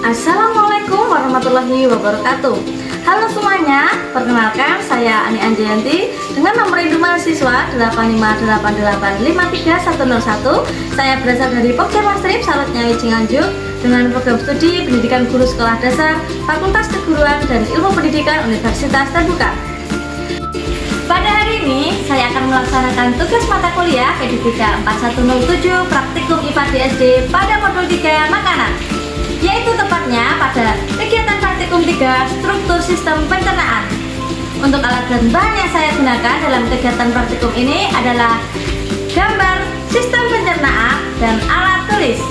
Assalamualaikum warahmatullahi wabarakatuh. Halo semuanya, perkenalkan saya Ani Anjayanti dengan nomor induk mahasiswa 858853101. Saya berasal dari Pokja-Mastrip Salutnyawi Cianjur dengan program studi Pendidikan Guru Sekolah Dasar Fakultas Keguruan dan Ilmu Pendidikan Universitas Terbuka. Pada hari ini saya akan melaksanakan tugas mata kuliah P3 4107 Praktikum IPA DSD pada modul 3 Makanan, yaitu tepatnya pada kegiatan praktikum 3 struktur sistem pencernaan. Untuk alat dan bahan yang saya gunakan dalam kegiatan praktikum ini adalah gambar sistem pencernaan dan alat tulis.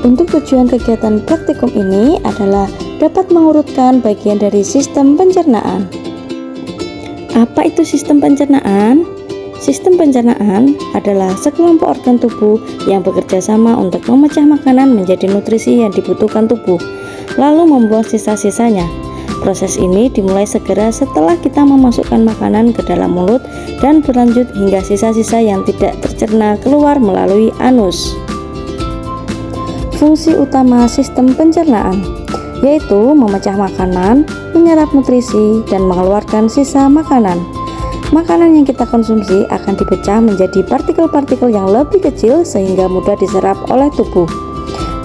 Untuk tujuan kegiatan praktikum ini adalah dapat mengurutkan bagian dari sistem pencernaan. Apa itu sistem pencernaan? Sistem pencernaan adalah sekelompok organ tubuh yang bekerja sama untuk memecah makanan menjadi nutrisi yang dibutuhkan tubuh, lalu membuang sisa-sisanya. Proses ini dimulai segera setelah kita memasukkan makanan ke dalam mulut dan berlanjut hingga sisa-sisa yang tidak tercerna keluar melalui anus. Fungsi utama sistem pencernaan yaitu memecah makanan, menyerap nutrisi, dan mengeluarkan sisa makanan. Makanan yang kita konsumsi akan dipecah menjadi partikel-partikel yang lebih kecil sehingga mudah diserap oleh tubuh.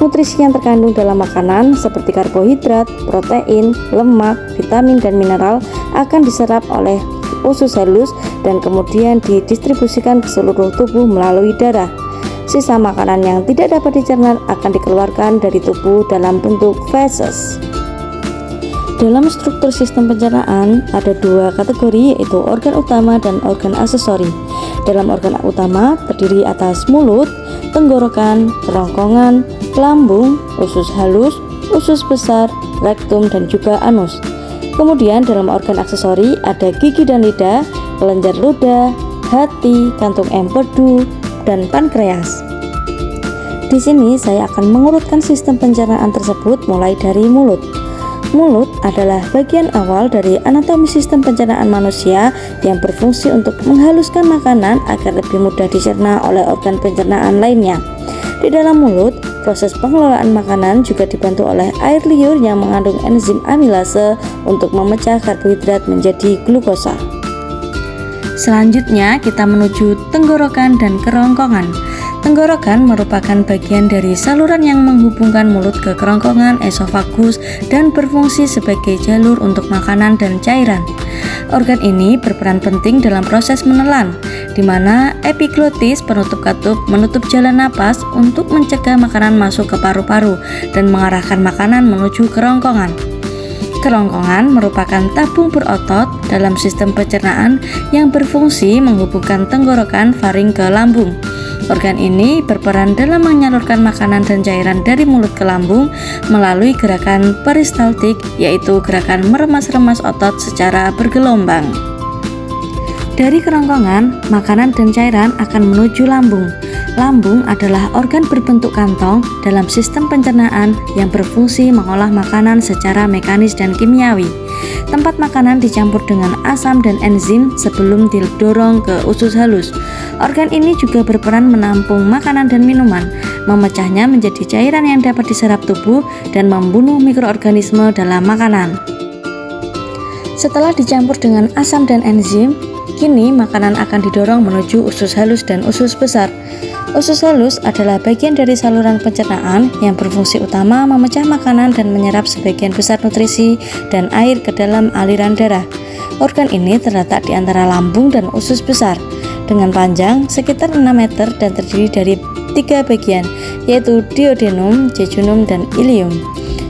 Nutrisi yang terkandung dalam makanan seperti karbohidrat, protein, lemak, vitamin, dan mineral akan diserap oleh usus halus dan kemudian didistribusikan ke seluruh tubuh melalui darah. Sisa makanan yang tidak dapat dicerna akan dikeluarkan dari tubuh dalam bentuk feses. Dalam struktur sistem pencernaan ada dua kategori, yaitu organ utama dan organ aksesori. Dalam organ utama terdiri atas mulut, tenggorokan, kerongkongan, lambung, usus halus, usus besar, rektum, dan juga anus. Kemudian dalam organ aksesori ada gigi dan lidah, kelenjar ludah, hati, kantung empedu, dan pankreas. Di sini saya akan mengurutkan sistem pencernaan tersebut mulai dari mulut. Mulut adalah bagian awal dari anatomi sistem pencernaan manusia yang berfungsi untuk menghaluskan makanan agar lebih mudah dicerna oleh organ pencernaan lainnya. Di dalam mulut, proses pengelolaan makanan juga dibantu oleh air liur yang mengandung enzim amilase untuk memecah karbohidrat menjadi glukosa. Selanjutnya kita menuju tenggorokan dan kerongkongan. Tenggorokan merupakan bagian dari saluran yang menghubungkan mulut ke kerongkongan esofagus dan berfungsi sebagai jalur untuk makanan dan cairan. Organ ini berperan penting dalam proses menelan, di mana epiglotis penutup katup menutup jalan napas untuk mencegah makanan masuk ke paru-paru dan mengarahkan makanan menuju kerongkongan. Kerongkongan merupakan tabung berotot dalam sistem pencernaan yang berfungsi menghubungkan tenggorokan faring ke lambung. Organ ini berperan dalam menyalurkan makanan dan cairan dari mulut ke lambung melalui gerakan peristaltik, yaitu gerakan meremas-remas otot secara bergelombang. Dari kerongkongan, makanan dan cairan akan menuju lambung. Lambung adalah organ berbentuk kantong dalam sistem pencernaan yang berfungsi mengolah makanan secara mekanis dan kimiawi. Tempat makanan dicampur dengan asam dan enzim sebelum didorong ke usus halus. Organ ini juga berperan menampung makanan dan minuman, memecahnya menjadi cairan yang dapat diserap tubuh dan membunuh mikroorganisme dalam makanan. Setelah dicampur dengan asam dan enzim, kini makanan akan didorong menuju usus halus dan usus besar. Usus halus adalah bagian dari saluran pencernaan yang berfungsi utama memecah makanan dan menyerap sebagian besar nutrisi dan air ke dalam aliran darah. Organ ini terletak di antara lambung dan usus besar dengan panjang sekitar 6 meter dan terdiri dari 3 bagian, yaitu duodenum, jejunum, dan ileum.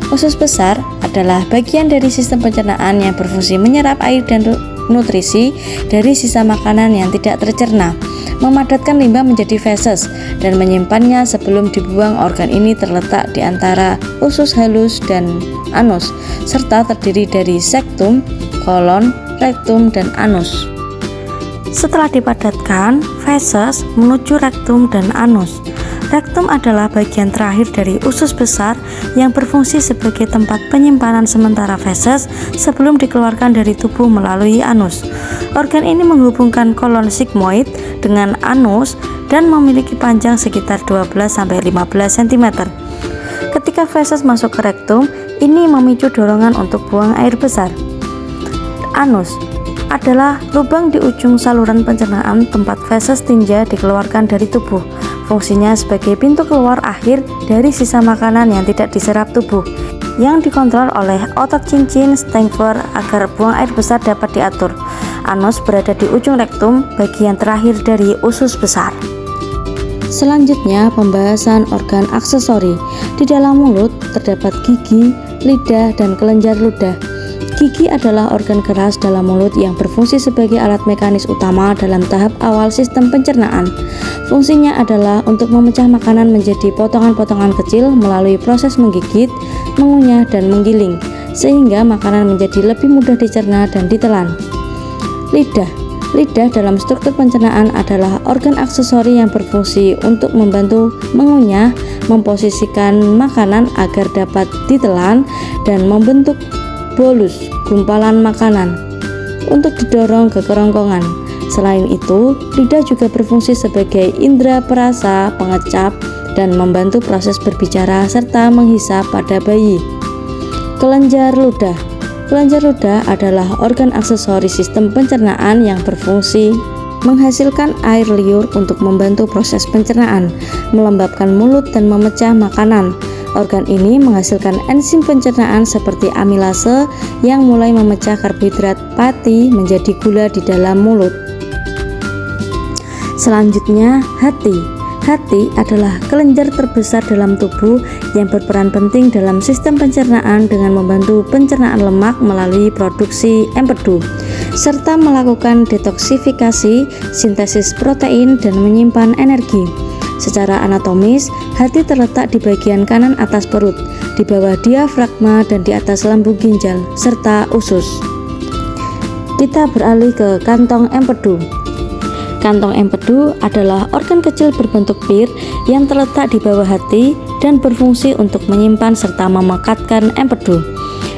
Usus besar adalah bagian dari sistem pencernaan yang berfungsi menyerap air dan nutrisi dari sisa makanan yang tidak tercerna, memadatkan limbah menjadi feses, dan menyimpannya sebelum dibuang. Organ ini terletak di antara usus halus dan anus, serta terdiri dari sektum, kolon, rektum, dan anus. Setelah dipadatkan, feses menuju rektum dan anus. Rektum adalah bagian terakhir dari usus besar yang berfungsi sebagai tempat penyimpanan sementara feses sebelum dikeluarkan dari tubuh melalui anus. Organ ini menghubungkan kolon sigmoid dengan anus dan memiliki panjang sekitar 12-15 cm. Ketika feses masuk ke rektum, ini memicu dorongan untuk buang air besar. Anus adalah lubang di ujung saluran pencernaan tempat feses tinja dikeluarkan dari tubuh. Fungsinya sebagai pintu keluar akhir dari sisa makanan yang tidak diserap tubuh, yang dikontrol oleh otot cincin Steinfer agar buang air besar dapat diatur. Anus berada di ujung rektum, bagian terakhir dari usus besar. Selanjutnya, pembahasan organ aksesori. Di dalam mulut terdapat gigi, lidah, dan kelenjar ludah. Gigi adalah organ keras dalam mulut yang berfungsi sebagai alat mekanis utama dalam tahap awal sistem pencernaan. Fungsinya adalah untuk memecah makanan menjadi potongan-potongan kecil melalui proses menggigit, mengunyah, dan menggiling, sehingga makanan menjadi lebih mudah dicerna dan ditelan. Lidah dalam struktur pencernaan adalah organ aksesori yang berfungsi untuk membantu mengunyah, memposisikan makanan agar dapat ditelan, dan membentuk bolus, gumpalan makanan, untuk didorong ke kerongkongan. Selain itu, lidah juga berfungsi sebagai indera perasa, pengecap, dan membantu proses berbicara serta menghisap pada bayi. Kelenjar ludah adalah organ aksesori sistem pencernaan yang berfungsi menghasilkan air liur untuk membantu proses pencernaan, melembabkan mulut, dan memecah makanan. Organ ini menghasilkan enzim pencernaan seperti amilase yang mulai memecah karbohidrat pati menjadi gula di dalam mulut. Selanjutnya, hati adalah kelenjar terbesar dalam tubuh yang berperan penting dalam sistem pencernaan dengan membantu pencernaan lemak melalui produksi empedu, serta melakukan detoksifikasi, sintesis protein, dan menyimpan energi. Secara anatomis, hati terletak di bagian kanan atas perut, di bawah diafragma, dan di atas lambung ginjal, serta usus. Kita beralih ke kantong empedu. Kantong empedu adalah organ kecil berbentuk pir yang terletak di bawah hati dan berfungsi untuk menyimpan serta memekatkan empedu.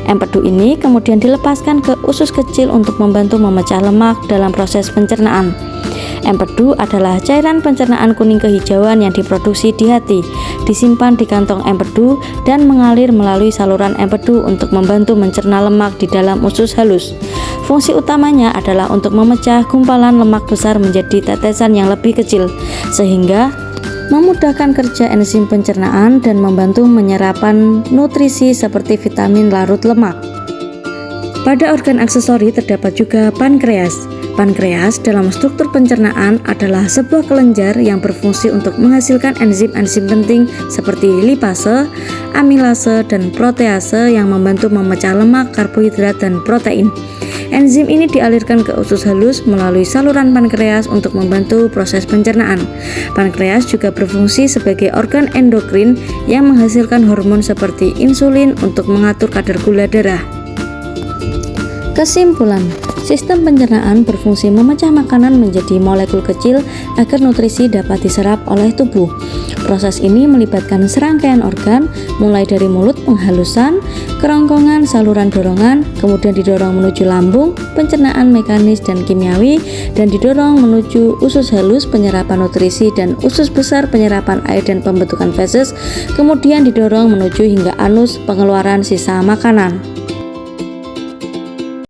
Empedu ini kemudian dilepaskan ke usus kecil untuk membantu memecah lemak dalam proses pencernaan. Empedu adalah cairan pencernaan kuning kehijauan yang diproduksi di hati, disimpan di kantong empedu, dan mengalir melalui saluran empedu untuk membantu mencerna lemak di dalam usus halus. Fungsi utamanya adalah untuk memecah gumpalan lemak besar menjadi tetesan yang lebih kecil, sehingga memudahkan kerja enzim pencernaan dan membantu menyerapan nutrisi seperti vitamin larut lemak. Pada organ aksesori terdapat juga pankreas. Pankreas dalam struktur pencernaan adalah sebuah kelenjar yang berfungsi untuk menghasilkan enzim-enzim penting seperti lipase, amilase, dan protease yang membantu memecah lemak, karbohidrat, dan protein. Enzim ini dialirkan ke usus halus melalui saluran pankreas untuk membantu proses pencernaan. Pankreas juga berfungsi sebagai organ endokrin yang menghasilkan hormon seperti insulin untuk mengatur kadar gula darah. Kesimpulan, sistem pencernaan berfungsi memecah makanan menjadi molekul kecil agar nutrisi dapat diserap oleh tubuh. Proses ini melibatkan serangkaian organ, mulai dari mulut, penghalusan, kerongkongan, saluran dorongan, kemudian didorong menuju lambung, pencernaan mekanis dan kimiawi, dan didorong menuju usus halus, penyerapan nutrisi, dan usus besar, penyerapan air dan pembentukan feses, kemudian didorong menuju hingga anus, pengeluaran sisa makanan.